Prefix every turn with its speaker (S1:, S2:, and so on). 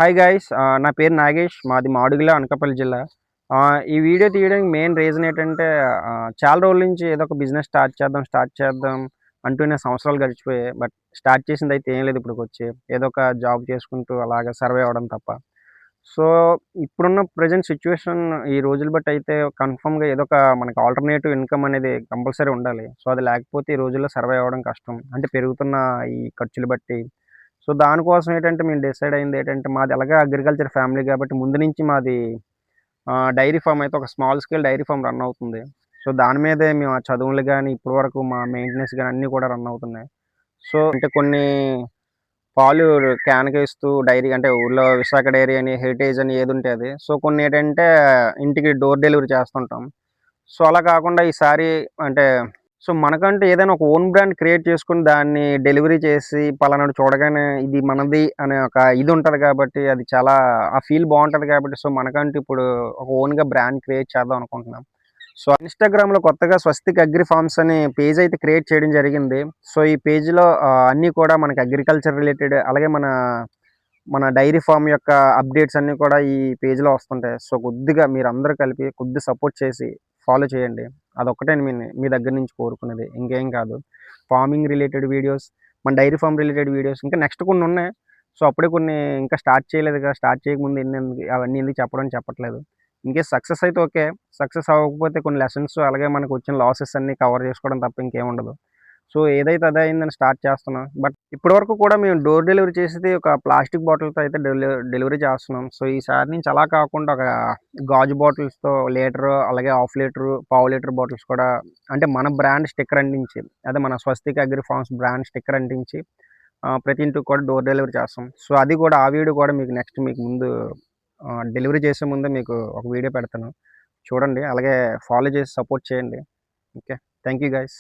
S1: Hi guys, నా పేరు నాగేష్. మాది మాడుగుల, అనకాపల్లి జిల్లా. ఈ వీడియో తీయడానికి మెయిన్ రీజన్ ఏంటంటే, చాలా రోజుల నుంచి ఏదో ఒక బిజినెస్ స్టార్ట్ చేద్దాం అంటూనే సంవత్సరాలు గడిచిపోయాయి. బట్ స్టార్ట్ చేసిందయితే ఏం లేదు ఇప్పటికొచ్చి. ఏదో ఒక జాబ్ చేసుకుంటూ అలాగా సర్వైవ్ అవ్వడం తప్ప. సో, ఇప్పుడున్న ప్రెజెంట్ సిట్యుయేషన్ ఈ రోజులు బట్టి అయితే కన్ఫర్మ్‌గా ఏదో ఒక మనకి ఆల్టర్‌నేటివ్ ఇన్‌కమ్ అనేది కంపల్సరీ ఉండాలి. సో, అది లేకపోతే ఈ రోజుల్లో సర్వైవ్ అవ్వడం కష్టం. అంటే పెరుగుతున్న ఈ ఖర్చులు బట్టి. సో, దానికోసం ఏంటంటే మేము డిసైడ్ అయిందేంటంటే, మాది ఎలాగా అగ్రికల్చర్ ఫ్యామిలీ గాబట్టి ముందు నుంచి మాది డైరీ ఫార్మ్ అయితే ఒక small scale dairy farm run అవుతుంది. సో, దాని మీదే మేము ఆ చదువులు గాని, ఇప్పటి వరకు మా మెయింటెనెన్స్ గాని అన్నీ కూడా రన్ అవుతున్నాయి. సో, అంటే కొన్ని పాలు క్యాన్‌కిస్తూ డైరీ అంటే ఊర్లో విశాఖ డైరీ అని, హెరిటేజ్ అని ఏదుంటే అది. సో, కొన్నేంటంటే ఇంటికి డోర్ డెలివరీ చేస్తుంటాం. సో, అలా కాకుండా ఈసారి అంటే మనకంటూ ఏదైనా ఒక ఓన్ బ్రాండ్ క్రియేట్ చేసుకొని దాన్ని డెలివరీ చేసి పలానాడు చూడగానే ఇది మనది అనే ఒక ఇది ఉంటది కాబట్టి అది చాలా ఆ ఫీల్ బావుంటది కాబట్టి మనకంటూ ఇప్పుడు ఒక ఓన్‌గా బ్రాండ్ క్రియేట్ చేద్దాం అనుకుంటున్నాం. సో, ఇన్‌స్టాగ్రామ్‌లో కొత్తగా స్వస్తిక్ అగ్రి ఫార్మ్స్ అని పేజ్ అయితే క్రియేట్ చేయడం జరిగింది. సో, ఈ పేజ్‌లో అన్నీ కూడా మనకి అగ్రికల్చర్ రిలేటెడ్ అలాగే మన డైరీ ఫార్మ్ యొక్క అప్డేట్స్ అన్నీ కూడా ఈ పేజ్‌లో వస్తుంటాయి. సో, కొద్దిగా మీరందరూ కలిపి కొద్దిగా సపోర్ట్ చేసి ఫాలో చేయండి. అదొక్కటే మీ మీ దగ్గర నుంచి కోరుకునేది. ఇంకేం కాదు. ఫార్మింగ్ రిలేటెడ్ వీడియోస్, మన డైరీ ఫార్మ్ రిలేటెడ్ వీడియోస్ ఇంకా నెక్స్ట్ కొన్నున్నాయి. సో, అప్పుడే కొన్ని ఇంకా స్టార్ట్ చేయలేదుగా. స్టార్ట్ చేయకముందు అవన్నీ ఎందుకు చెప్పడం అని చెప్పట్లేదు. ఇన్‌కేస్ సక్సెస్ అయితే ఓకే. సక్సెస్ అవ్వకపోతే కొన్ని లెసన్స్ అలాగే మనకొచ్చిన లాసెస్ అన్నీ కవర్ చేసుకోవడం తప్ప ఇంకేముండదు. సో, ఏదైతే అదే అయిందని స్టార్ట్ చేస్తున్నాం. బట్ ఇప్పటివరకు కూడా మేము డోర్ డెలివరీ చేసేది ఒక ప్లాస్టిక్ బాటిల్‌తో అయితే డెలివరీ చేస్తున్నాం. సో, ఈసారి నుంచి అలా కాకుండా ఒక గాజు బాటిల్స్‌తో లీటరు, అలాగే హాఫ్ లీటరు, పావు లీటర్ బాటిల్స్ కూడా అంటే మన బ్రాండ్ స్టిక్కర్ అంటించి, అదే మన స్వస్తిక్ అగ్రి ఫార్మ్స్ బ్రాండ్ స్టిక్కర్ అంటించి ప్రతి ఇంటికి కూడా డోర్ డెలివరీ చేస్తాం. సో, అది కూడా ఆ వీడియో కూడా మీకు నెక్స్ట్ మీకు ముందు డెలివరీ చేసే ముందే మీకు ఒక వీడియో పెడతాను. చూడండి. అలాగే ఫాలో చేసి సపోర్ట్ చేయండి. ఓకే. Thank you guys.